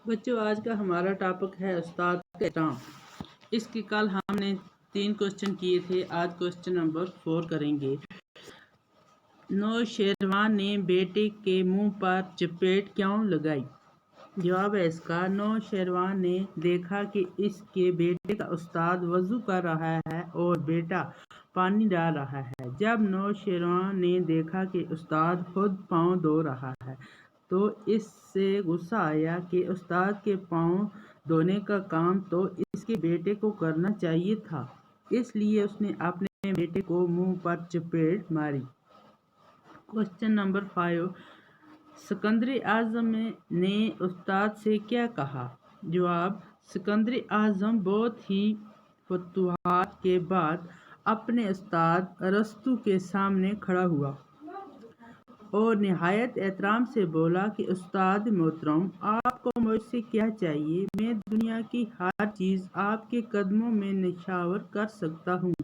بچوں آج کا ہمارا ٹاپک ہے استاد کا احترام۔ اس کے کل ہم نے 3 کوسچن کیے تھے، آج کوسچن نمبر 4 کریں گے۔ نوشیروان نے بیٹے کے منہ پر چپیٹ کیوں لگائی؟ جواب ہے اس کا، نوشیروان نے دیکھا کہ اس کے بیٹے کا استاد وضو کر رہا ہے اور بیٹا پانی ڈال رہا ہے۔ جب نوشیروان نے دیکھا کہ استاد خود پاؤں دھو رہا ہے تو اس سے غصہ آیا کہ استاد کے پاؤں دھونے کا کام تو اس کے بیٹے کو کرنا چاہیے تھا، اس لیے اس نے اپنے بیٹے کو منہ پر چپیٹ ماری۔ کوسچن نمبر 5، سکندر اعظم نے استاد سے کیا کہا؟ جواب، سکندر اعظم بہت ہی فتوحات کے بعد اپنے استاد ارسطو کے سامنے کھڑا ہوا اور نہایت احترام سے بولا کہ استاد محترم، آپ کو مجھ سے کیا چاہیے؟ میں دنیا کی ہر چیز آپ کے قدموں میں نچھاور کر سکتا ہوں۔